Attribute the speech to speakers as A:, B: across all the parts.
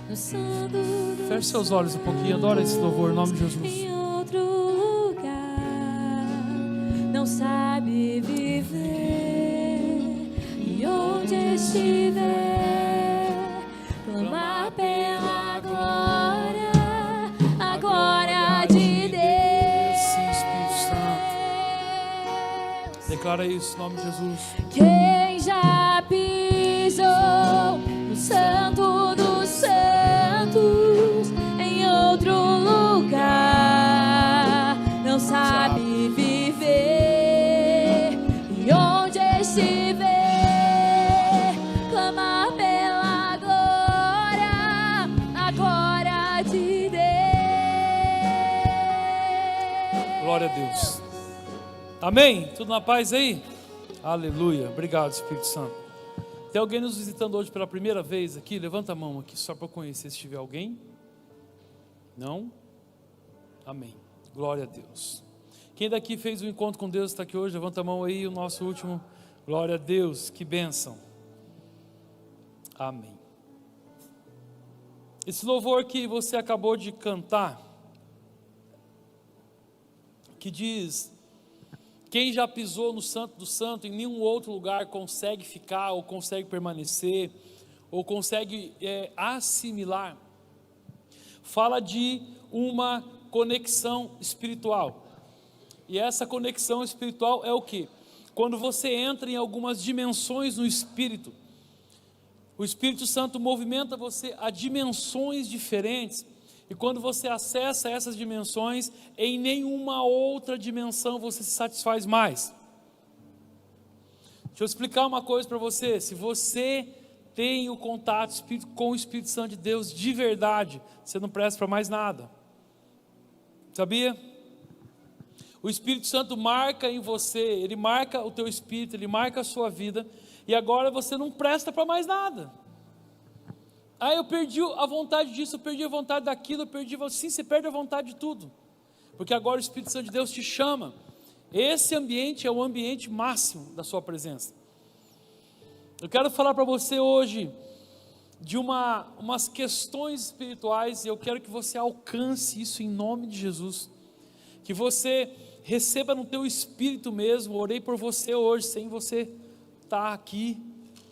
A: no santo dos
B: Feche seus olhos um pouquinho, adora esse louvor em nome de Jesus.
A: em outro lugar, não sabe viver, e onde estiver, clamar pela glória, a glória de Deus.
B: Sim, Espírito Santo. Declara isso em nome de Jesus.
A: Quem já pisou no santo dos santos, em outro lugar, não sabe viver, e onde estiver, clamar pela glória, a glória de Deus.
B: Glória a Deus. Amém? Tudo na paz aí? Aleluia. Obrigado, Espírito Santo. Tem alguém nos visitando hoje pela primeira vez aqui? Levanta a mão aqui só para eu conhecer se tiver alguém. Não? Amém. Glória a Deus. Quem daqui fez um encontro com Deus está aqui hoje? Levanta a mão aí, o nosso último. Glória a Deus, que bênção. Amém. Esse louvor que você acabou de cantar, que diz: quem já pisou no Santo do Santo, em nenhum outro lugar consegue ficar, ou consegue permanecer, ou consegue assimilar. Fala de uma conexão espiritual. E essa conexão espiritual é o quê? Quando você entra em algumas dimensões no Espírito, o Espírito Santo movimenta você a dimensões diferentes. E quando você acessa essas dimensões, em nenhuma outra dimensão você se satisfaz mais. Deixa eu explicar uma coisa para você. Se você tem o contato com o Espírito Santo de Deus de verdade, você não presta para mais nada. Sabia? O Espírito Santo marca em você, ele marca o teu espírito, ele marca a sua vida, e agora você não presta para mais nada. Ah, eu perdi a vontade disso, eu perdi a vontade daquilo, Sim, você perde a vontade de tudo, porque agora o Espírito Santo de Deus te chama. Esse ambiente é o ambiente máximo da sua presença. Eu quero falar para você hoje de umas questões espirituais, e eu quero que você alcance isso em nome de Jesus, que você receba no teu espírito mesmo. Orei por você hoje, sem você estar aqui,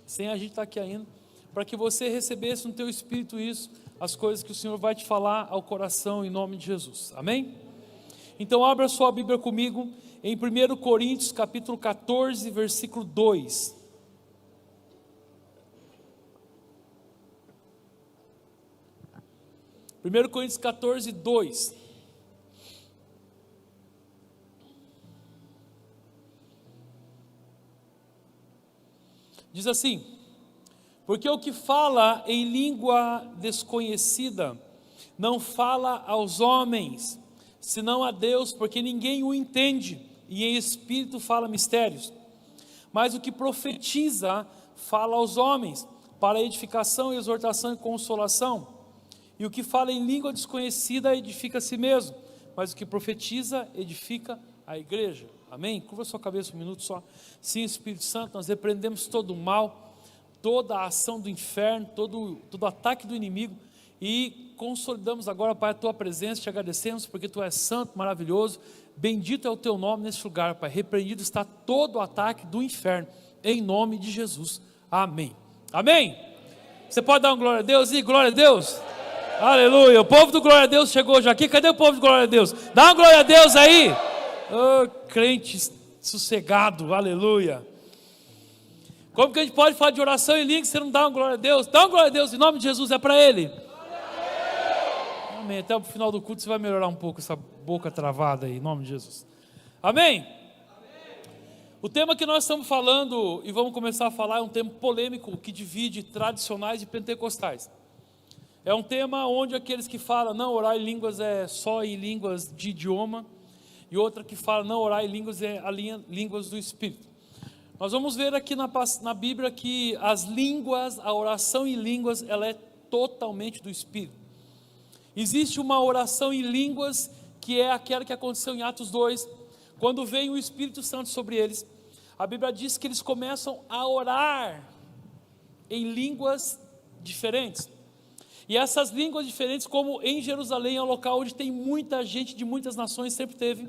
B: sem a gente estar aqui ainda, para que você recebesse no teu espírito isso, as coisas que o Senhor vai te falar ao coração em nome de Jesus, amém? Então abra sua Bíblia comigo em 1 Coríntios capítulo 14, versículo 2. 1 Coríntios 14, 2. Diz assim: porque o que fala em língua desconhecida não fala aos homens, senão a Deus, porque ninguém o entende, e em espírito fala mistérios. Mas o que profetiza fala aos homens, para edificação, exortação e consolação. E o que fala em língua desconhecida edifica a si mesmo, mas o que profetiza edifica a igreja. Amém? Curva sua cabeça um minuto só. Sim, Espírito Santo, nós repreendemos todo o mal, toda a ação do inferno, todo ataque do inimigo, e consolidamos agora, Pai, a Tua presença. Te agradecemos porque Tu és santo, maravilhoso, bendito é o Teu nome neste lugar, Pai. Repreendido está todo o ataque do inferno, em nome de Jesus, amém. Amém? Você pode dar uma glória a Deus? E glória a Deus, aleluia. O povo do glória a Deus chegou já aqui. Cadê o povo do glória a Deus? Dá uma glória a Deus aí. Oh, crente sossegado, aleluia. Como que a gente pode falar de oração em língua se você não dá uma glória a Deus? Dá uma glória a Deus em nome de Jesus, é para Ele. Amém. Até o final do culto você vai melhorar um pouco essa boca travada aí, em nome de Jesus. Amém? O tema que nós estamos falando, e vamos começar a falar, é um tema polêmico que divide tradicionais e pentecostais. É um tema onde aqueles que falam, não, orar em línguas é só em línguas de idioma, e outra que fala, não, orar em línguas é línguas do Espírito. Nós vamos ver aqui na Bíblia que as línguas, a oração em línguas, ela é totalmente do Espírito. Existe uma oração em línguas que é aquela que aconteceu em Atos 2, quando vem o Espírito Santo sobre eles. A Bíblia diz que eles começam a orar em línguas diferentes. E essas línguas diferentes, como em Jerusalém é um local onde tem muita gente de muitas nações, sempre teve,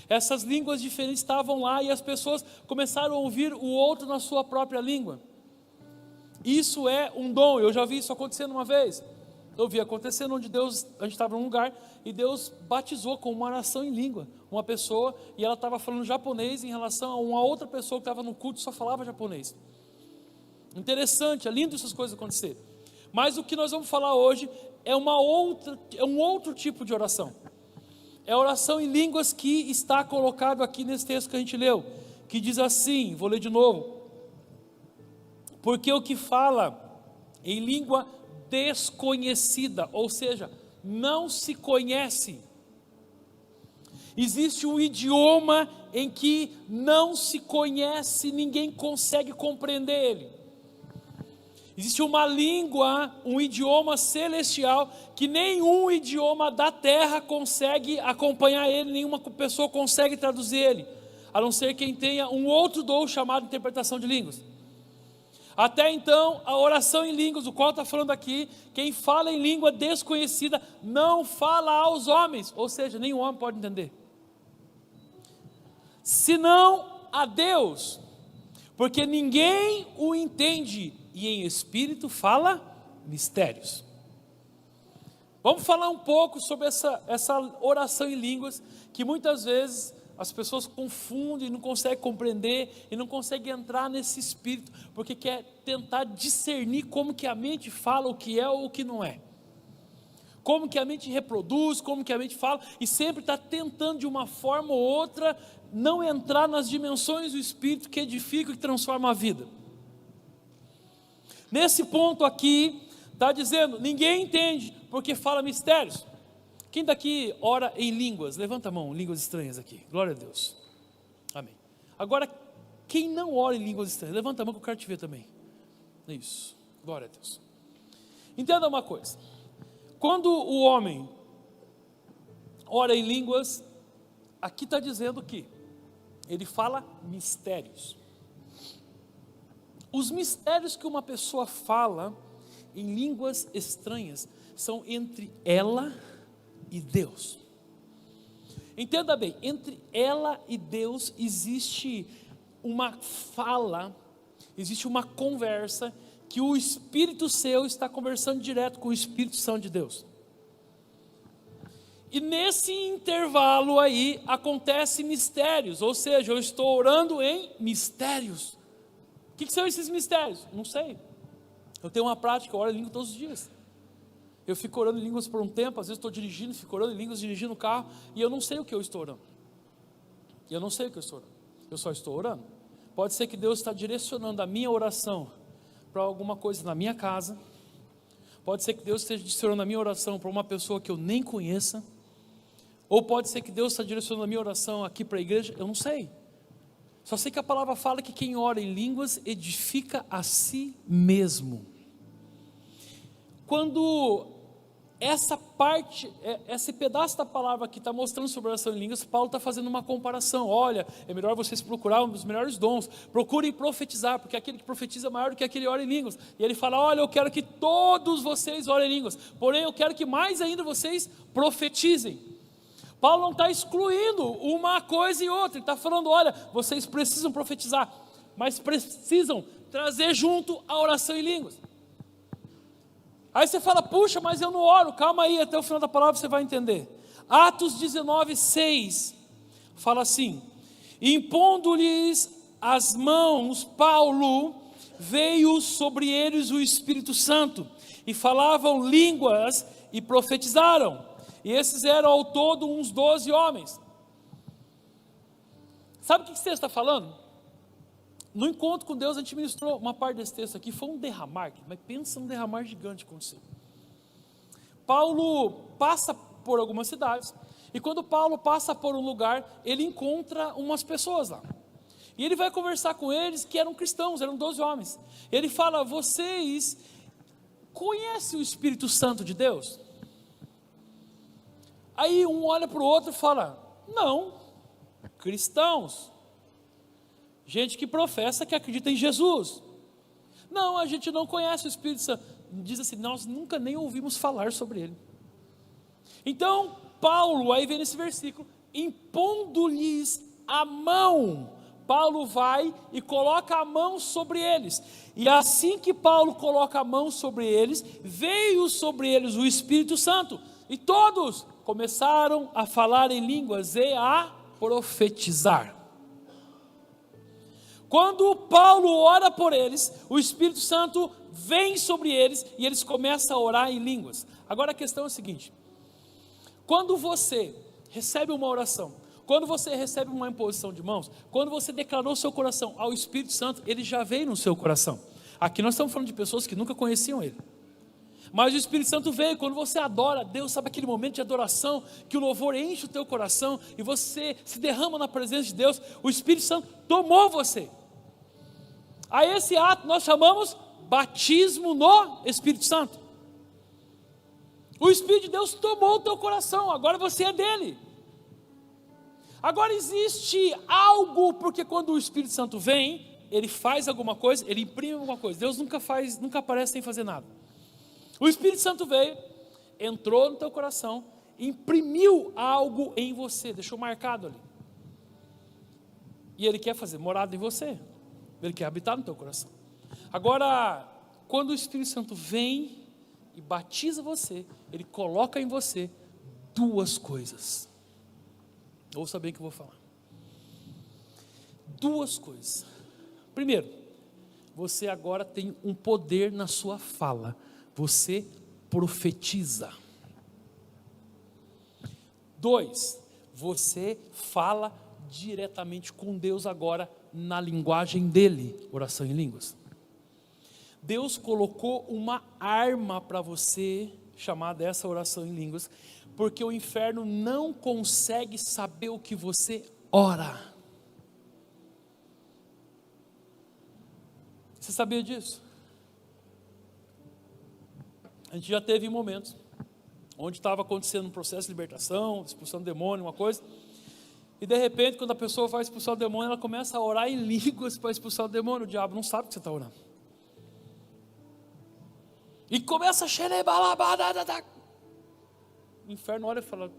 B: essas línguas diferentes estavam lá e as pessoas começaram a ouvir o outro na sua própria língua. Isso é um dom. Eu já vi isso acontecendo uma vez. Eu vi acontecendo onde a gente estava num lugar e Deus batizou com uma oração em língua uma pessoa, e ela estava falando japonês em relação a uma outra pessoa que estava no culto e só falava japonês. Interessante, é lindo essas coisas acontecerem. Mas o que nós vamos falar hoje é um outro tipo de oração. É a oração em línguas que está colocado aqui nesse texto que a gente leu, que diz assim, vou ler de novo. Porque o que fala em língua desconhecida, ou seja, não se conhece. Existe um idioma em que não se conhece, ninguém consegue compreender ele. Existe uma língua, um idioma celestial, que nenhum idioma da terra consegue acompanhar ele, nenhuma pessoa consegue traduzir ele, a não ser quem tenha um outro dom chamado interpretação de línguas. Até então, a oração em línguas, o qual está falando aqui, quem fala em língua desconhecida, não fala aos homens, ou seja, nenhum homem pode entender, senão a Deus, porque ninguém o entende, e em espírito fala mistérios. Vamos falar um pouco sobre essa oração em línguas, que muitas vezes as pessoas confundem, não conseguem compreender, e não conseguem entrar nesse espírito, porque quer tentar discernir como que a mente fala o que é ou o que não é. Como que a mente reproduz, como que a mente fala, e sempre está tentando de uma forma ou outra, não entrar nas dimensões do espírito que edificam e transformam a vida. Nesse ponto aqui, está dizendo, ninguém entende, porque fala mistérios. Quem daqui ora em línguas? Levanta a mão, línguas estranhas aqui, glória a Deus, amém. Agora, quem não ora em línguas estranhas? Levanta a mão que eu quero te ver também. Isso, glória a Deus. Entenda uma coisa, quando o homem ora em línguas, aqui está dizendo que ele fala mistérios. Os mistérios que uma pessoa fala em línguas estranhas são entre ela e Deus. Entenda bem, entre ela e Deus existe uma fala, existe uma conversa, que o Espírito seu está conversando direto com o Espírito Santo de Deus. E nesse intervalo aí, acontece mistérios, ou seja, eu estou orando em mistérios. O que são esses mistérios? Não sei. Eu tenho uma prática, eu oro em língua todos os dias. Eu fico orando em línguas por um tempo, às vezes estou dirigindo, fico orando em línguas, dirigindo o carro, e eu não sei o que eu estou orando. Eu não sei o que eu estou orando. Eu só estou orando. Pode ser que Deus está direcionando a minha oração para alguma coisa na minha casa. Pode ser que Deus esteja direcionando a minha oração para uma pessoa que eu nem conheça. Ou pode ser que Deus está direcionando a minha oração aqui para a igreja. Eu não sei. Só sei que a palavra fala que quem ora em línguas edifica a si mesmo. Quando essa parte, esse pedaço da palavra que está mostrando sobre oração em línguas, Paulo está fazendo uma comparação. Olha, é melhor vocês procurar um dos melhores dons, procurem profetizar, porque aquele que profetiza é maior do que aquele que ora em línguas. E ele fala, olha, eu quero que todos vocês orem em línguas, porém eu quero que mais ainda vocês profetizem. Paulo não está excluindo uma coisa e outra, ele está falando, olha, vocês precisam profetizar, mas precisam trazer junto a oração em línguas. Aí você fala, puxa, mas eu não oro, calma aí, até o final da palavra você vai entender. Atos 19:6, fala assim, impondo-lhes as mãos, Paulo, veio sobre eles o Espírito Santo, e falavam línguas e profetizaram. E esses eram ao todo uns 12 homens. Sabe o que esse texto está falando? No encontro com Deus a gente ministrou uma parte desse texto aqui, foi um derramar, mas pensa num derramar gigante aconteceu. Paulo passa por algumas cidades, e quando Paulo passa por um lugar, ele encontra umas pessoas lá. E ele vai conversar com eles, que eram cristãos, eram 12 homens. Ele fala, vocês conhecem o Espírito Santo de Deus? Aí um olha para o outro e fala, não, cristãos, gente que professa que acredita em Jesus. Não, a gente não conhece o Espírito Santo. diz assim, nós nunca nem ouvimos falar sobre ele. Então, Paulo, aí vem nesse versículo, impondo-lhes a mão, Paulo vai e coloca a mão sobre eles, e assim que Paulo coloca a mão sobre eles, veio sobre eles o Espírito Santo, e todos começaram a falar em línguas e a profetizar. Quando Paulo ora por eles, o Espírito Santo vem sobre eles, e eles começam a orar em línguas. Agora a questão é a seguinte, quando você recebe uma oração, quando você recebe uma imposição de mãos, quando você declarou seu coração ao Espírito Santo, ele já veio no seu coração. Aqui nós estamos falando de pessoas que nunca conheciam ele, mas o Espírito Santo veio. Quando você adora a Deus, sabe aquele momento de adoração, que o louvor enche o teu coração, e você se derrama na presença de Deus, o Espírito Santo tomou você. A esse ato nós chamamos batismo no Espírito Santo. O Espírito de Deus tomou o teu coração, agora você é dele. Agora existe algo, porque quando o Espírito Santo vem, ele faz alguma coisa, ele imprime alguma coisa. Deus nunca aparece sem fazer nada. O Espírito Santo veio, entrou no teu coração, imprimiu algo em você, deixou marcado ali. E ele quer fazer morada em você, ele quer habitar no teu coração. Agora, quando o Espírito Santo vem e batiza você, ele coloca em você duas coisas. Ouça bem o que eu vou falar. Duas coisas. Primeiro, você agora tem um poder na sua fala. Você profetiza. 2, você fala diretamente com Deus agora na linguagem dele, oração em línguas. Deus colocou uma arma para você, chamada essa oração em línguas, porque o inferno não consegue saber o que você ora. Você sabia disso? A gente já teve momentos onde estava acontecendo um processo de libertação, expulsão do demônio, uma coisa, e de repente quando a pessoa vai expulsar o demônio, ela começa a orar em línguas para expulsar o demônio. O diabo não sabe o que você está orando, e começa a o inferno olha e fala,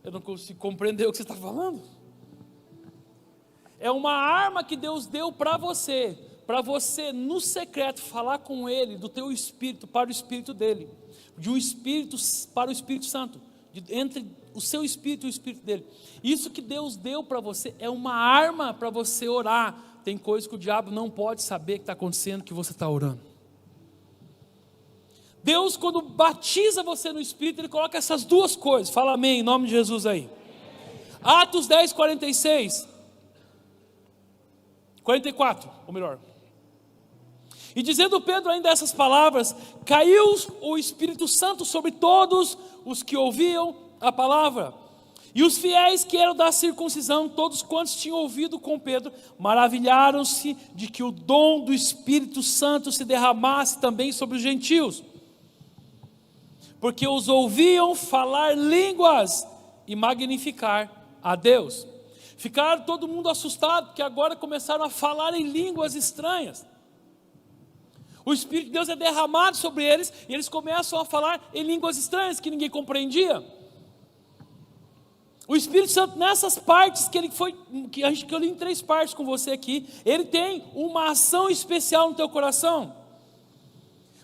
B: eu não consigo compreender o que você está falando. É uma arma que Deus deu para você no secreto falar com ele, do teu espírito para o espírito dele, de um espírito para o Espírito Santo, entre o seu espírito e o espírito dele. Isso que Deus deu para você é uma arma para você orar. Tem coisas que o diabo não pode saber que está acontecendo, que você está orando. Deus, quando batiza você no Espírito, ele coloca essas duas coisas. Fala amém, em nome de Jesus aí. Atos 10, 46 44, ou melhor. E dizendo Pedro ainda essas palavras, caiu o Espírito Santo sobre todos os que ouviam a palavra. E os fiéis que eram da circuncisão, todos quantos tinham ouvido com Pedro, maravilharam-se de que o dom do Espírito Santo se derramasse também sobre os gentios, porque os ouviam falar línguas e magnificar a Deus. Ficaram todo mundo assustado, porque agora começaram a falar em línguas estranhas. O Espírito de Deus é derramado sobre eles, e eles começam a falar em línguas estranhas, que ninguém compreendia. O Espírito Santo, nessas partes que eu li em 3 partes com você aqui, ele tem uma ação especial no teu coração.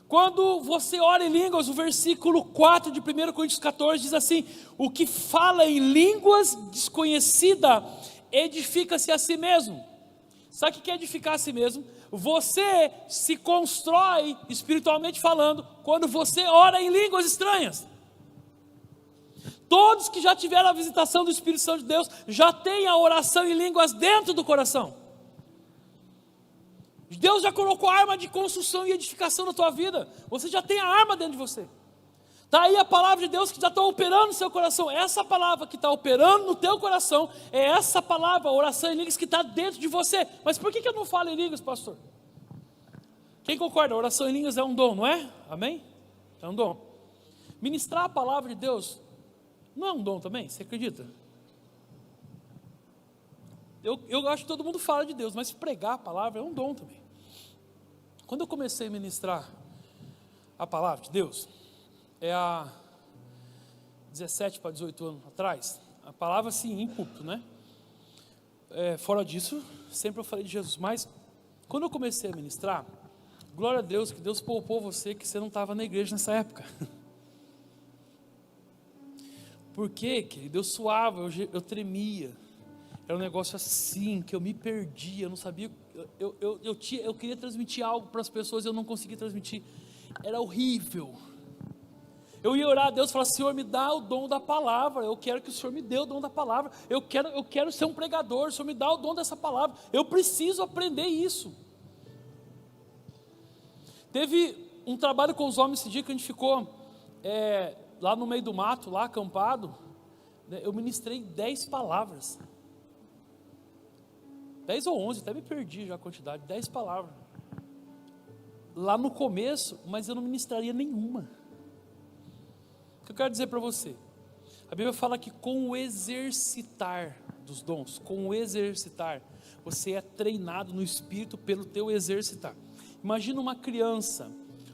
B: Quando você ora em línguas, o versículo 4 de 1 Coríntios 14 diz assim: o que fala em línguas desconhecida, edifica-se a si mesmo. Sabe o que é edificar a si mesmo? Você se constrói, espiritualmente falando, quando você ora em línguas estranhas. Todos que já tiveram a visitação do Espírito Santo de Deus, já têm a oração em línguas dentro do coração. Deus já colocou a arma de construção e edificação na tua vida. Você já tem a arma dentro de você. Está aí a palavra de Deus que já está operando no seu coração. Essa palavra que está operando no teu coração, é essa palavra, oração em línguas, que está dentro de você. Mas por que eu não falo em línguas, pastor? Quem concorda? A oração em línguas é um dom, não é? Amém? É um dom. Ministrar a palavra de Deus não é um dom também? Você acredita? Eu acho que todo mundo fala de Deus, mas pregar a palavra é um dom também. Quando eu comecei a ministrar a palavra de Deus, há 17 para 18 anos atrás, a palavra assim, em púlpito, né? Fora disso, sempre eu falei de Jesus, mas quando eu comecei a ministrar, glória a Deus, que Deus poupou você, que você não estava na igreja nessa época. Porque, querido, eu suava, eu tremia, era um negócio assim, que eu me perdia, eu não sabia, eu queria transmitir algo para as pessoas, eu não conseguia transmitir, era horrível. Eu ia orar a Deus e falar: Senhor, me dá o dom da palavra, eu quero que o Senhor me dê o dom da palavra, eu quero ser um pregador, o Senhor me dá o dom dessa palavra, eu preciso aprender isso. Teve um trabalho com os homens esse dia que a gente ficou lá no meio do mato, lá acampado, né, eu ministrei 10 palavras, 10 ou 11, até me perdi já a quantidade, 10 palavras, lá no começo, mas eu não ministraria nenhuma. O que eu quero dizer para você? A Bíblia fala que com o exercitar dos dons, com o exercitar, você é treinado no Espírito pelo teu exercitar. Imagina uma criança,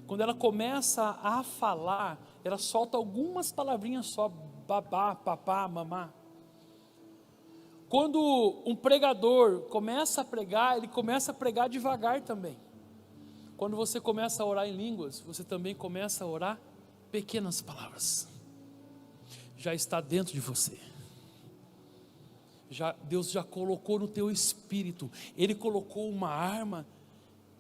B: quando ela começa a falar, ela solta algumas palavrinhas só, babá, papá, mamá. Quando um pregador começa a pregar, ele começa a pregar devagar também. Quando você começa a orar em línguas, você também começa a orar pequenas palavras. Já está dentro de você. Deus já colocou no teu espírito. Ele colocou uma arma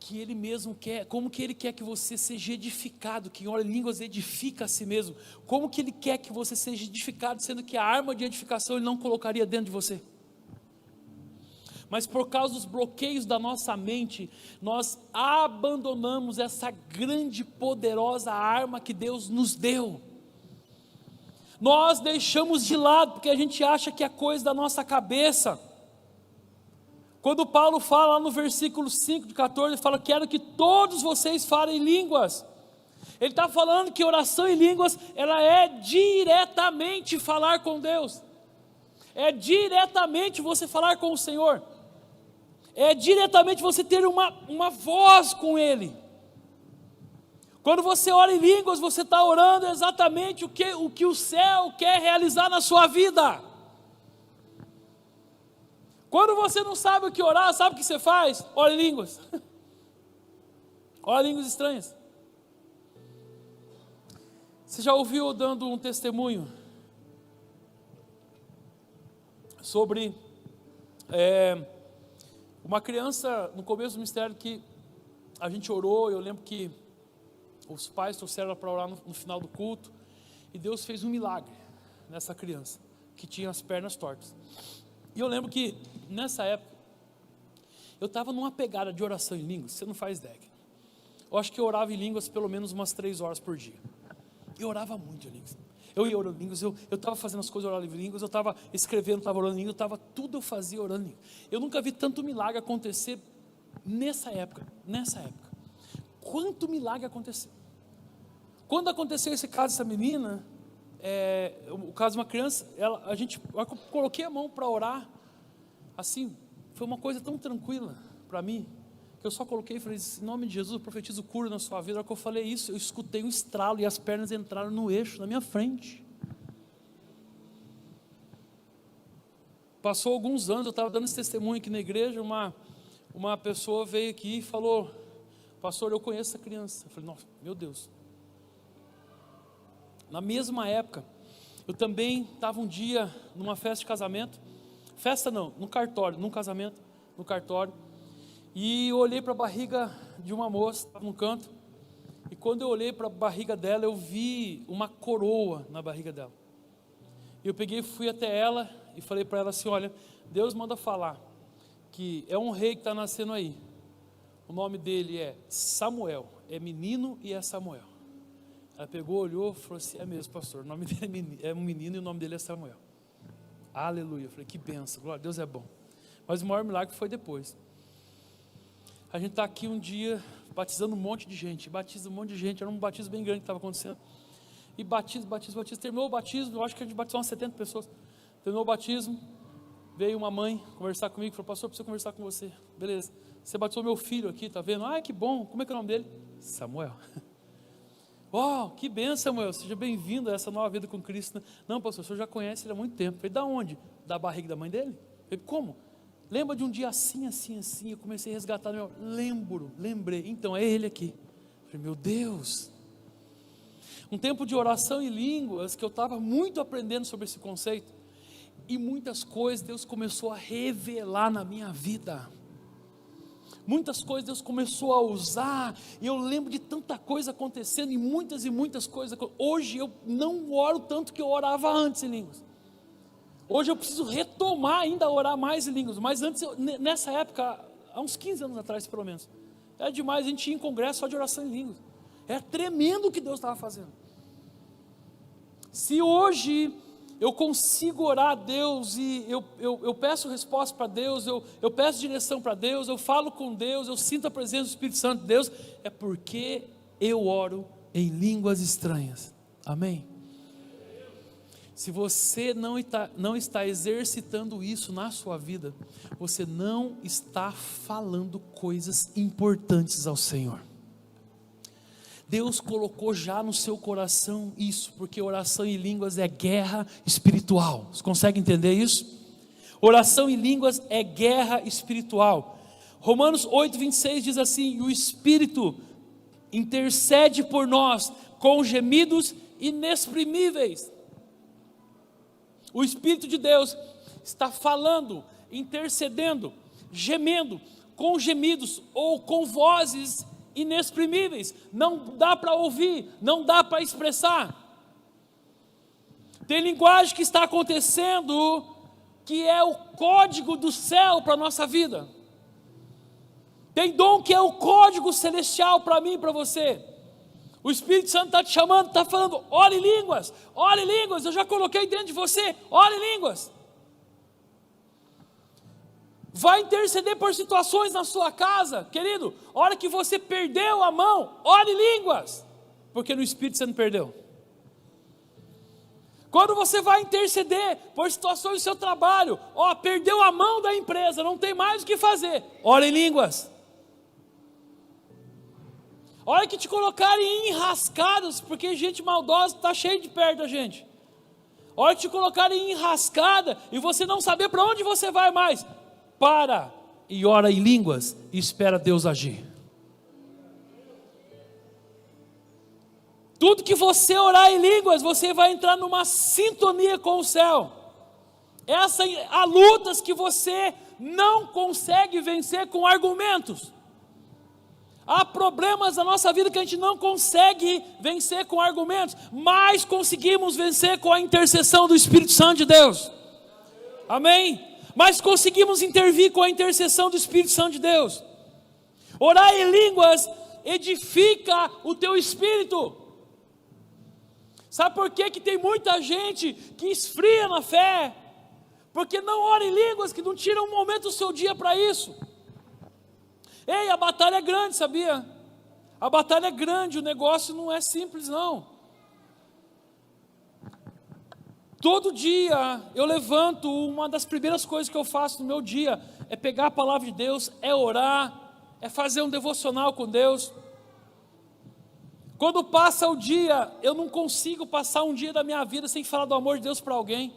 B: que Ele mesmo quer. Como que Ele quer que você seja edificado? Quem ora em línguas edifica a si mesmo. Como que Ele quer que você seja edificado, sendo que a arma de edificação Ele não colocaria dentro de você? Mas por causa dos bloqueios da nossa mente, nós abandonamos essa grande, poderosa arma que Deus nos deu. Nós deixamos de lado, porque a gente acha que é coisa da nossa cabeça. Quando Paulo fala lá no versículo 5 de 14, ele fala: quero que todos vocês falem línguas. Ele está falando que oração em línguas, ela é diretamente falar com Deus. É diretamente você falar com o Senhor. É diretamente você ter uma voz com Ele. Quando você ora em línguas, você está orando exatamente o que o céu quer realizar na sua vida. Quando você não sabe o que orar, sabe o que você faz? Ora em línguas. Ora em línguas estranhas. Você já ouviu eu dando um testemunho sobre uma criança no começo do ministério que a gente orou? Eu lembro que os pais trouxeram ela para orar no final do culto, e Deus fez um milagre nessa criança que tinha as pernas tortas. E eu lembro que nessa época eu estava numa pegada de oração em línguas, você não faz ideia. Eu acho que eu orava em línguas pelo menos umas 3 horas por dia. Eu orava muito em línguas. Eu ia orando em línguas, eu estava fazendo as coisas orando em línguas, eu estava escrevendo, estava orando em línguas, tudo eu fazia orando em línguas. Eu nunca vi tanto milagre acontecer nessa época. Quanto milagre aconteceu. Quando aconteceu esse caso dessa menina, o caso de uma criança, eu coloquei a mão para orar, assim, foi uma coisa tão tranquila para mim, que eu só coloquei e falei: em nome de Jesus, eu profetizo cura na sua vida. Na hora que eu falei isso, eu escutei um estralo e as pernas entraram no eixo, na minha frente. Passou alguns anos, eu estava dando esse testemunho aqui na igreja, uma pessoa veio aqui e falou: pastor, eu conheço essa criança. Eu falei: nossa, meu Deus. Na mesma época, eu também estava um dia numa festa de casamento, no cartório, num casamento, no cartório, e eu olhei para a barriga de uma moça, estava no canto, e quando eu olhei para a barriga dela, eu vi uma coroa na barriga dela. Eu peguei e fui até ela e falei para ela assim: olha, Deus manda falar que é um rei que está nascendo aí, o nome dele é Samuel, é menino e é Samuel. Ela pegou, olhou, falou assim: é mesmo, pastor, o nome dele é um menino e o nome dele é Samuel. Aleluia. Eu falei: que benção, glória a Deus, é bom. Mas o maior milagre foi depois. A gente está aqui um dia batizando um monte de gente, era um batismo bem grande que estava acontecendo, e batizo, terminou o batismo, eu acho que a gente batizou umas 70 pessoas, terminou o batismo, veio uma mãe conversar comigo, falou, pastor, eu preciso conversar com você. Beleza, você batizou meu filho aqui, tá vendo? Ah, que bom, como é que é o nome dele? Samuel. Uau, que bênção, Samuel, seja bem-vindo a essa nova vida com Cristo. Não, pastor, o senhor já conhece ele há muito tempo. Eu falei, da onde? Da barriga da mãe dele? Eu falei, como? Lembra de um dia assim, eu comecei a resgatar, lembrei, então é ele aqui. Eu falei, meu Deus. Um tempo de oração em línguas, que eu estava muito aprendendo sobre esse conceito, e muitas coisas Deus começou a revelar na minha vida, muitas coisas Deus começou a usar, e eu lembro de tanta coisa acontecendo, e muitas coisas, hoje eu não oro tanto que eu orava antes em línguas, hoje eu preciso retomar ainda a orar mais em línguas, mas antes, nessa época, há uns 15 anos atrás pelo menos, era demais, a gente ia em congresso só de oração em línguas, era tremendo o que Deus estava fazendo. Se hoje eu consigo orar a Deus e eu peço resposta para Deus, eu peço direção para Deus, eu falo com Deus, eu sinto a presença do Espírito Santo de Deus, é porque eu oro em línguas estranhas, amém? Se você não está exercitando isso na sua vida, você não está falando coisas importantes ao Senhor. Deus colocou já no seu coração isso, porque oração em línguas é guerra espiritual. Você consegue entender isso? Oração em línguas é guerra espiritual. Romanos 8:26 diz assim: e o Espírito intercede por nós com gemidos inexprimíveis. O Espírito de Deus está falando, intercedendo, gemendo, com gemidos ou com vozes inexprimíveis, não dá para ouvir, não dá para expressar. Tem linguagem que está acontecendo, que é o código do céu para a nossa vida. Tem dom que é o código celestial para mim e para você. O Espírito Santo está te chamando, está falando, ore em línguas, eu já coloquei dentro de você, ore em línguas. Vai interceder por situações na sua casa, querido, a hora que você perdeu a mão, ore em línguas, porque no Espírito você não perdeu. Quando você vai interceder por situações do seu trabalho, perdeu a mão da empresa, não tem mais o que fazer, ore em línguas. A hora que te colocarem enrascados, porque gente maldosa está cheia de perto da gente. A hora que te colocarem enrascada e você não saber para onde você vai mais, para e ora em línguas e espera Deus agir. Tudo que você orar em línguas, você vai entrar numa sintonia com o céu. Há lutas que você não consegue vencer com argumentos. Há problemas na nossa vida que a gente não consegue vencer com argumentos, mas conseguimos vencer com a intercessão do Espírito Santo de Deus. Amém? Mas conseguimos intervir com a intercessão do Espírito Santo de Deus. Orar em línguas edifica o teu espírito. Sabe por que tem muita gente que esfria na fé? Porque não ora em línguas, que não tira um momento do seu dia para isso. Ei, a batalha é grande, sabia? A batalha é grande, o negócio não é simples não. Todo dia eu levanto, uma das primeiras coisas que eu faço no meu dia é pegar a palavra de Deus, é orar, é fazer um devocional com Deus. Quando passa o dia, eu não consigo passar um dia da minha vida sem falar do amor de Deus para alguém.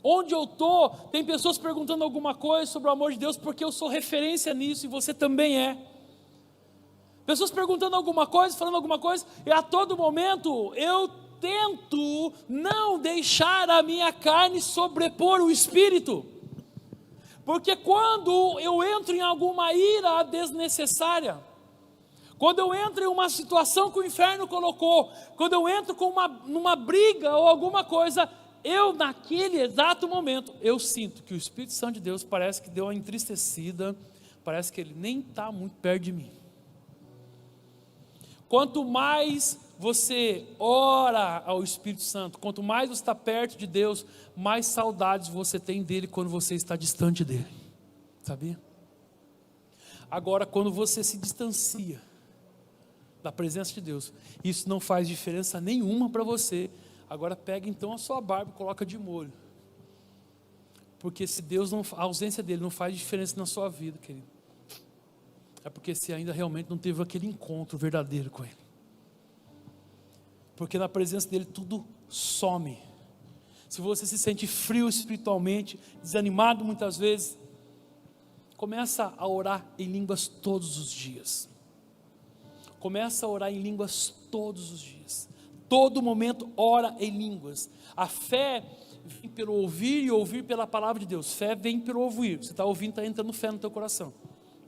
B: Onde eu estou, tem pessoas perguntando alguma coisa sobre o amor de Deus, porque eu sou referência nisso e você também é. Pessoas perguntando alguma coisa, falando alguma coisa, e a todo momento eu tento não deixar a minha carne sobrepor o espírito. Porque quando eu entro em alguma ira desnecessária, quando eu entro em uma situação que o inferno colocou, quando eu entro numa briga ou alguma coisa, naquele exato momento, eu sinto que o Espírito Santo de Deus parece que deu uma entristecida, parece que ele nem está muito perto de mim. Quanto mais você ora ao Espírito Santo, quanto mais você está perto de Deus, mais saudades você tem dele quando você está distante dele, sabia? Agora, quando você se distancia da presença de Deus, isso não faz diferença nenhuma para você. Agora pega então a sua barba e coloca de molho. Porque se Deus não, a ausência dele não faz diferença na sua vida, querido, é porque você ainda realmente não teve aquele encontro verdadeiro com ele. Porque na presença dele tudo some. Se você se sente frio espiritualmente, desanimado muitas vezes, começa a orar em línguas todos os dias. Começa a orar em línguas todos os dias. Todo momento ora em línguas. A fé vem pelo ouvir e ouvir pela palavra de Deus. Fé vem pelo ouvir. Você está ouvindo, está entrando fé no teu coração.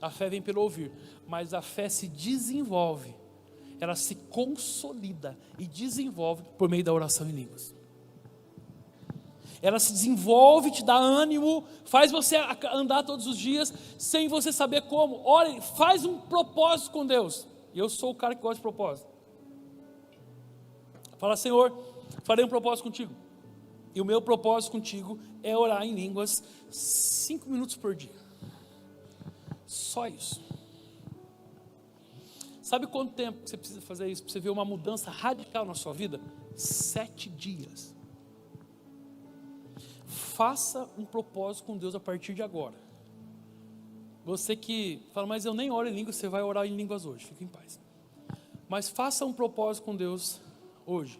B: A fé vem pelo ouvir. Mas a fé se desenvolve. Ela se consolida e desenvolve por meio da oração em línguas. Ela se desenvolve, te dá ânimo, faz você andar todos os dias, sem você saber como. Ore, faz um propósito com Deus. E eu sou o cara que gosta de propósito. Fala, Senhor, farei um propósito contigo. E o meu propósito contigo é orar em línguas 5 minutos por dia. Só isso. Sabe quanto tempo você precisa fazer isso para você ver uma mudança radical na sua vida? 7 dias. Faça um propósito com Deus a partir de agora. Você que fala, mas eu nem oro em línguas, você vai orar em línguas hoje, fique em paz. Mas faça um propósito com Deus hoje.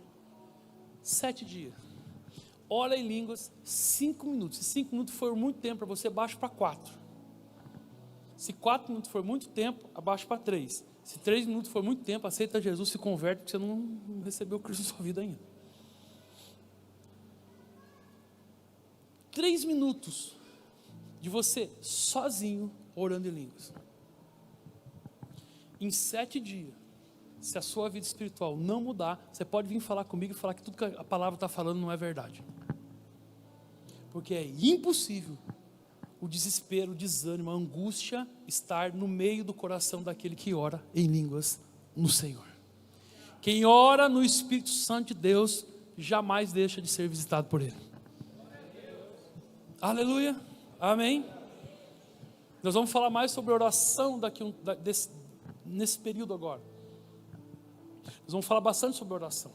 B: 7 dias. Ora em línguas 5 minutos. Se 5 minutos for muito tempo para você, baixa para 4. Se 4 minutos for muito tempo, abaixa para 3. Se 3 minutos for muito tempo, aceita Jesus, se converte, porque você não recebeu Cristo na sua vida ainda. 3 minutos de você sozinho orando em línguas. Em 7 dias, se a sua vida espiritual não mudar, você pode vir falar comigo e falar que tudo que a palavra está falando não é verdade. Porque é impossível o desespero, o desânimo, a angústia estar no meio do coração daquele que ora em línguas no Senhor. Quem ora no Espírito Santo de Deus jamais deixa de ser visitado por Ele. Aleluia, amém. Nós vamos falar mais sobre oração nesse período agora. Nós vamos falar bastante sobre oração.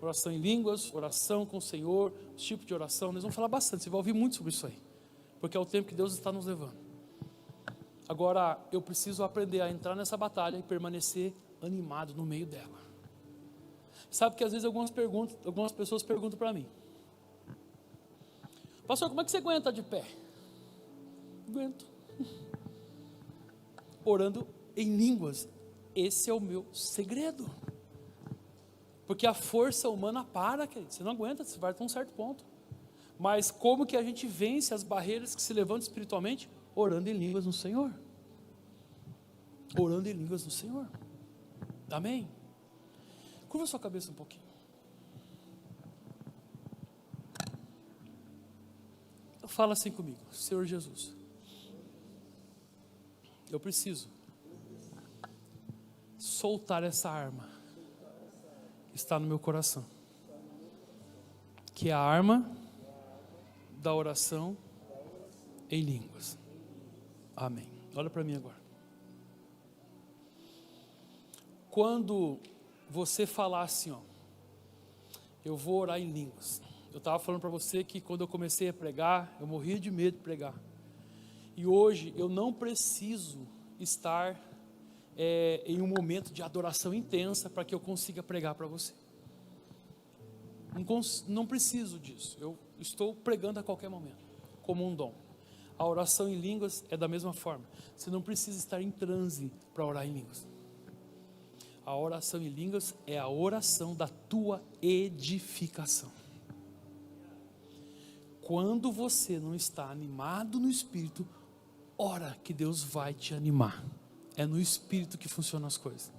B: Oração em línguas, oração com o Senhor, os tipos de oração. Nós vamos falar bastante, você vai ouvir muito sobre isso aí. Porque é o tempo que Deus está nos levando. Agora, eu preciso aprender a entrar nessa batalha e permanecer animado no meio dela. Sabe que às vezes algumas pessoas perguntam para mim: pastor, como é que você aguenta de pé? Aguento. Orando em línguas. Esse é o meu segredo. Porque a força humana para, querido. Você não aguenta, você vai até um certo ponto. Mas como que a gente vence as barreiras que se levantam espiritualmente? Orando em línguas no Senhor. Orando em línguas no Senhor. Amém? Curva sua cabeça um pouquinho. Fala assim comigo: Senhor Jesus, eu preciso soltar essa arma que está no meu coração, que é a arma da oração em línguas. Amém. Olha para mim agora. Quando você falar assim, ó, eu vou orar em línguas. Eu estava falando para você que quando eu comecei a pregar, eu morria de medo de pregar. E hoje eu não preciso estar em um momento de adoração intensa para que eu consiga pregar para você. Não preciso disso. Eu estou pregando a qualquer momento, como um dom. A oração em línguas é da mesma forma. Você não precisa estar em transe para orar em línguas. A oração em línguas é a oração da tua edificação. Quando você não está animado no Espírito, ora que Deus vai te animar. É no Espírito que funcionam as coisas.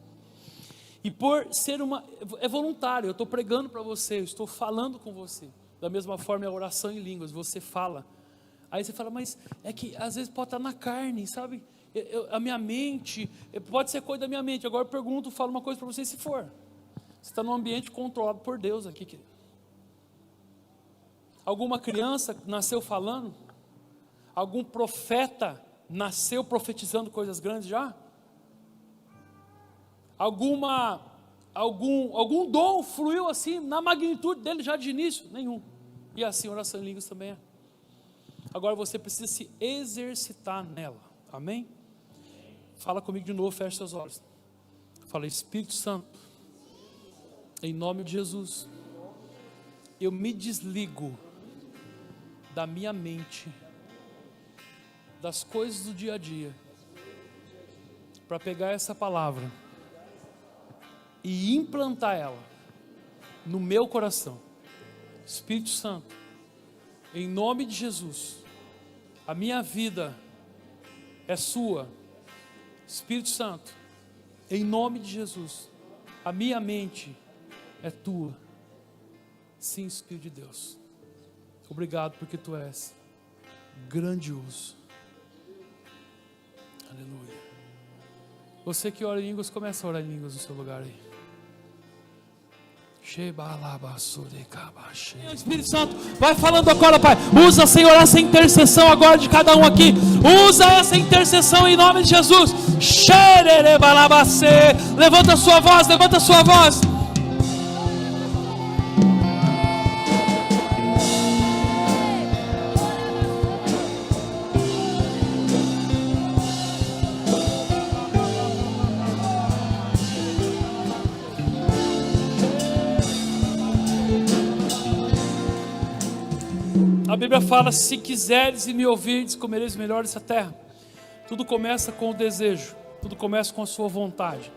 B: E por ser é voluntário, eu estou pregando para você, eu estou falando com você. Da mesma forma é a oração em línguas, você fala. Aí você fala, mas é que às vezes pode estar na carne, sabe? A minha mente, pode ser coisa da minha mente. Agora eu pergunto, falo uma coisa para você, se for. Você está num ambiente controlado por Deus aqui, querido. Alguma criança nasceu falando? Algum profeta nasceu profetizando coisas grandes já? Algum dom fluiu assim, na magnitude dele já de início? Nenhum. E assim, oração em línguas também é. Agora você precisa se exercitar nela. Amém? Fala comigo de novo, fecha seus olhos. Fala, Espírito Santo, em nome de Jesus, eu me desligo da minha mente, das coisas do dia a dia, para pegar essa palavra e implantar ela no meu coração. Espírito Santo, em nome de Jesus, a minha vida é sua. Espírito Santo, em nome de Jesus, a minha mente é tua. Sim, Espírito de Deus, obrigado porque tu és grandioso. Aleluia. Você que ora em línguas, começa a orar em línguas no seu lugar aí. Espírito Santo, vai falando agora, Pai. Usa, Senhor, essa intercessão agora de cada um aqui. Usa essa intercessão em nome de Jesus. Levanta a sua voz, levanta a sua voz. A Bíblia fala: se quiseres e me ouvirdes, comereis melhor essa terra. Tudo começa com o desejo, tudo começa com a sua vontade.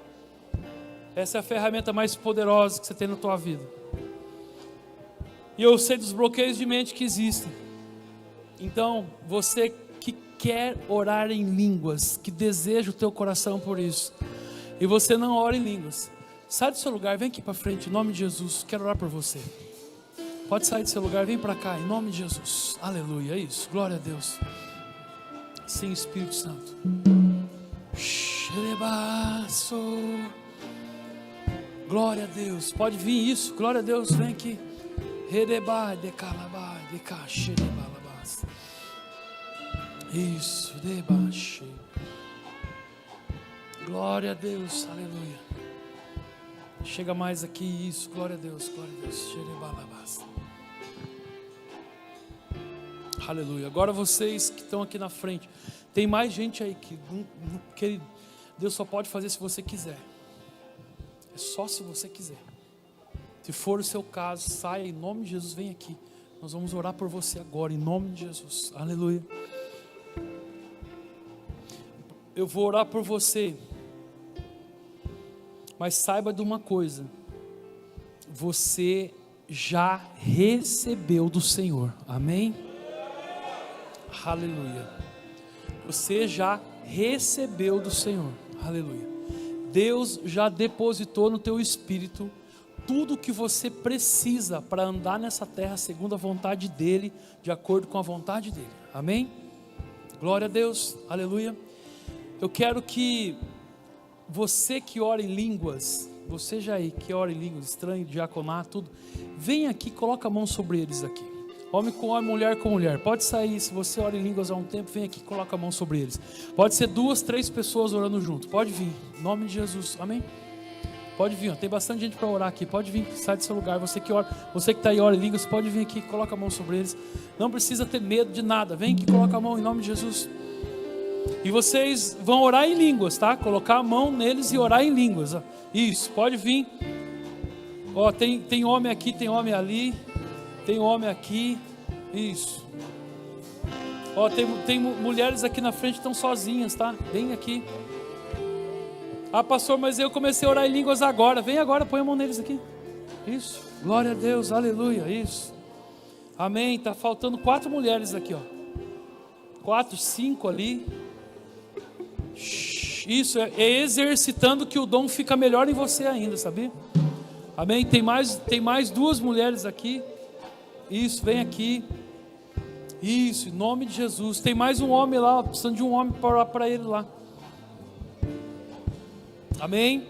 B: Essa é a ferramenta mais poderosa que você tem na tua vida. E eu sei dos bloqueios de mente que existem. Então, você que quer orar em línguas, que deseja o teu coração por isso, e você não ora em línguas, sai do seu lugar, vem aqui para frente, em nome de Jesus, quero orar por você. Pode sair do seu lugar, vem para cá, em nome de Jesus. Aleluia, é isso, glória a Deus. Sim, Espírito Santo. Glória a Deus, pode vir isso, glória a Deus, vem aqui. Isso, debaixo. Glória a Deus, aleluia. Chega mais aqui, isso, glória a Deus, glória a Deus. Aleluia. Agora vocês que estão aqui na frente, tem mais gente aí que Deus só pode fazer se você quiser. É só se você quiser. Se for o seu caso, saia em nome de Jesus, vem aqui. Nós vamos orar por você agora, em nome de Jesus. Aleluia. Eu vou orar por você. Mas saiba de uma coisa: você já recebeu do Senhor, amém? Aleluia. Você já recebeu do Senhor, aleluia. Deus já depositou no teu espírito tudo o que você precisa para andar nessa terra segundo a vontade dEle, de acordo com a vontade dEle, amém? Glória a Deus, aleluia. Eu quero que você que ora em línguas, você já aí que ora em línguas, estranho, diaconato, tudo, vem aqui, coloca a mão sobre eles aqui. Homem com homem, mulher com mulher. Pode sair, se você ora em línguas há um tempo, vem aqui, coloca a mão sobre eles. Pode ser 2, 3 pessoas orando junto. Pode vir, em nome de Jesus, amém? Pode vir, ó. Tem bastante gente para orar aqui. Pode vir, sai do seu lugar. Você que ora, você que está aí ora em línguas, pode vir aqui, coloca a mão sobre eles. Não precisa ter medo de nada. Vem aqui, coloca a mão em nome de Jesus. E vocês vão orar em línguas, tá? Colocar a mão neles e orar em línguas. Ó. Isso, pode vir. Ó, tem homem aqui, tem homem ali. Tem homem aqui. Isso. Ó, tem mulheres aqui na frente que estão sozinhas, tá? Vem aqui. Ah, pastor, mas eu comecei a orar em línguas agora. Vem agora, põe a mão neles aqui. Isso. Glória a Deus, aleluia. Isso. Amém. Tá faltando 4 mulheres aqui, ó. 4, 5 ali. Isso é exercitando que o dom fica melhor em você ainda, sabia? Amém? Tem mais 2 mulheres aqui. Isso, vem aqui. Isso, em nome de Jesus. Tem mais um homem lá, precisando de um homem para orar para ele lá. Amém?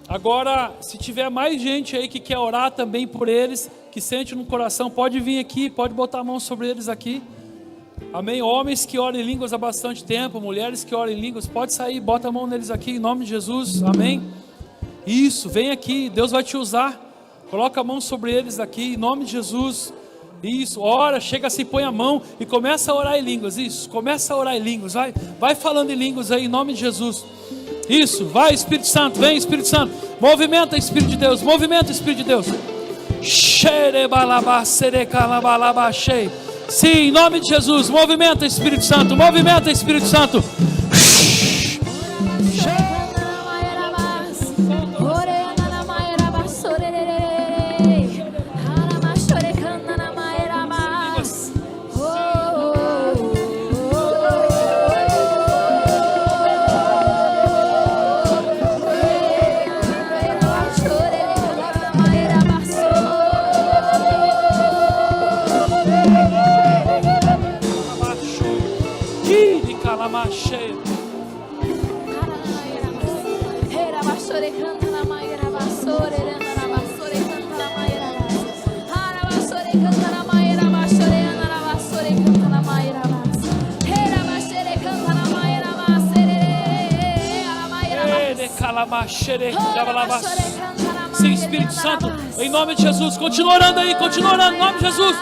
B: Agora, se tiver mais gente aí que quer orar também por eles, que sente no coração, pode vir aqui, pode botar a mão sobre eles aqui. Amém? Homens que oram em línguas há bastante tempo, mulheres que oram em línguas, pode sair, bota a mão neles aqui, em nome de Jesus. Amém? Isso, vem aqui, Deus vai te usar. Coloca a mão sobre eles aqui, em nome de Jesus. Isso, ora, chega assim, põe a mão e começa a orar em línguas. Isso, começa a orar em línguas. Vai falando em línguas aí, em nome de Jesus. Isso, vai Espírito Santo, vem Espírito Santo. Movimenta Espírito de Deus, movimenta Espírito de Deus. Sim, em nome de Jesus, movimenta Espírito Santo, movimenta Espírito Santo. Sim, Espírito Santo, em nome de Jesus, continua orando aí, continua orando, em nome de Jesus.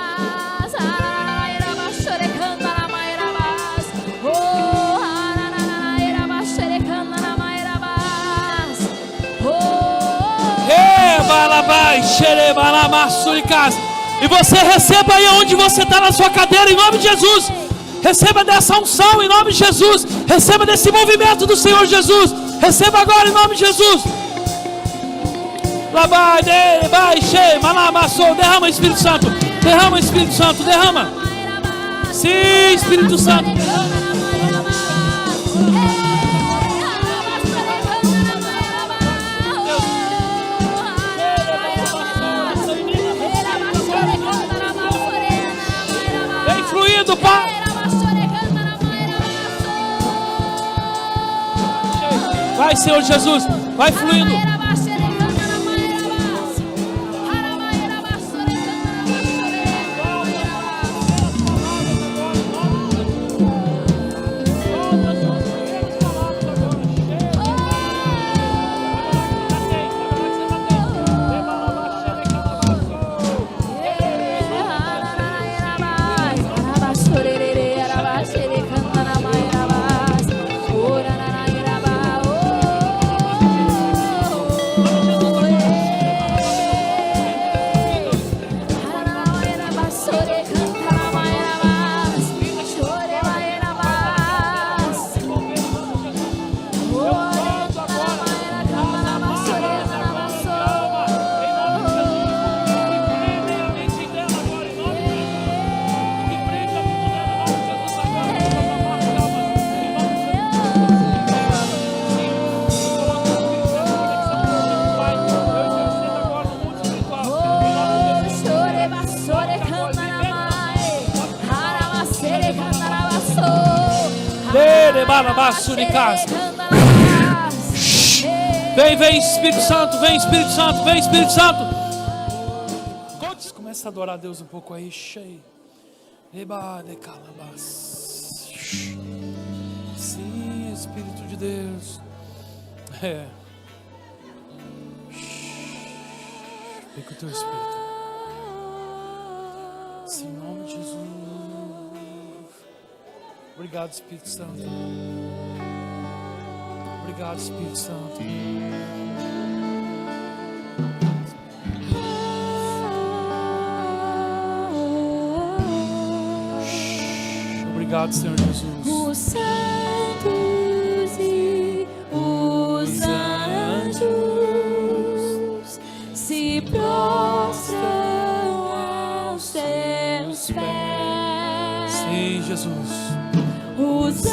B: E você receba aí onde você está na sua cadeira, em nome de Jesus. Receba dessa unção em nome de Jesus. Receba desse movimento do Senhor Jesus. Receba agora em nome de Jesus. Derrama Espírito Santo. Derrama Espírito Santo. Derrama. Sim, Espírito Santo. Vem fluindo, Pai. Vai, Senhor Jesus, vai fluindo. Vem Espírito Santo, vem Espírito Santo, vem Espírito Santo. Começa a adorar a Deus um pouco aí. Sim, Espírito de Deus. Vem com o teu Espírito. Sim, em nome de Jesus. Obrigado, Espírito Santo. Obrigado, Espírito Santo. Obrigado, Senhor Jesus.
A: Os santos e os anjos se prostram aos teus pés.
B: Sim, Jesus.
A: Os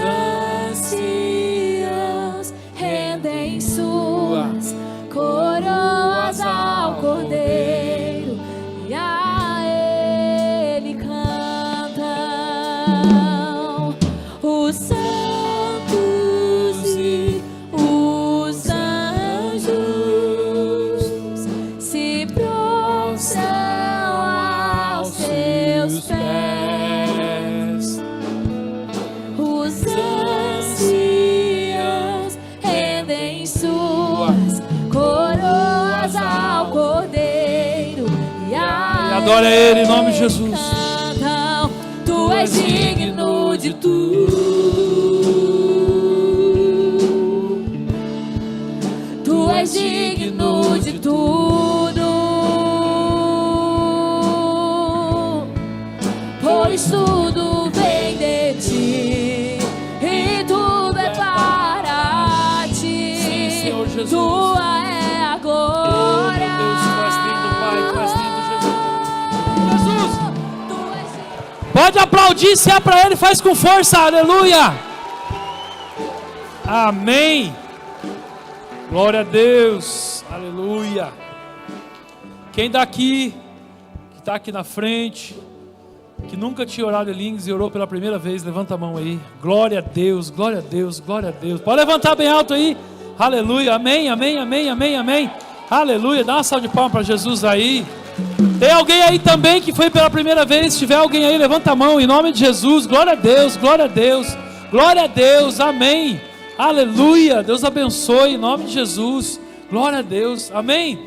A: anciãos rendem suas coroas ao Cordeiro e a Ele cantam. Os santos e os anjos se prostram aos teus pés. Os anciãos
B: Adore a Ele em nome de Jesus.
A: Cantam, tu és digno de tudo. Tu és digno de tudo. Pois tudo vem de ti e tudo é para ti.
B: Sim, Senhor Jesus.
A: Tua é a glória.
B: Meu Deus, tu és lindo, Pai, tu és lindo, Jesus.
A: Tu és
B: Pode aplaudir, se é para Ele, faz com força, aleluia. Amém. Glória a Deus, aleluia. Quem daqui, que está aqui na frente, que nunca tinha orado em línguas e orou pela primeira vez, levanta a mão aí. Glória a Deus, glória a Deus, glória a Deus. Pode levantar bem alto aí. Aleluia, amém, amém, amém, amém, amém. Aleluia, dá uma salva de palmas para Jesus aí. Tem alguém aí também que foi pela primeira vez? Se tiver alguém aí, levanta a mão em nome de Jesus. Glória a Deus, glória a Deus, glória a Deus, amém. Aleluia, Deus abençoe em nome de Jesus. Glória a Deus, amém.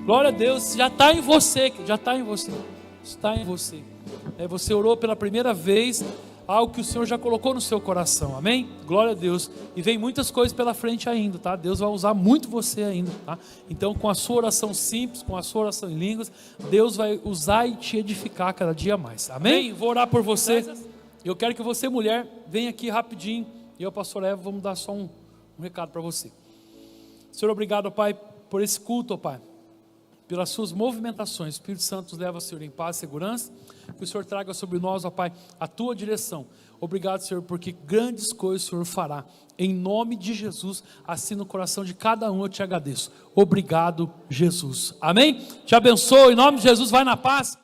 B: Glória a Deus, já está em você, já está em você, está em você. Você orou pela primeira vez algo que o Senhor já colocou no seu coração, amém? Glória a Deus. E vem muitas coisas pela frente ainda, tá? Deus vai usar muito você ainda, tá? Então, com a sua oração simples, com a sua oração em línguas, Deus vai usar e te edificar cada dia mais, amém? Vou orar por você. Eu quero que você, mulher, venha aqui rapidinho. E eu, pastor Eva, vamos dar só um recado para você. Senhor, obrigado, Pai, por esse culto, Pai, pelas suas movimentações. O Espírito Santo nos leva, Senhor, em paz e segurança. Que o Senhor traga sobre nós, ó Pai, a tua direção. Obrigado, Senhor, porque grandes coisas o Senhor fará. Em nome de Jesus, assim no coração de cada um eu te agradeço. Obrigado, Jesus. Amém? Te abençoe. Em nome de Jesus, vai na paz.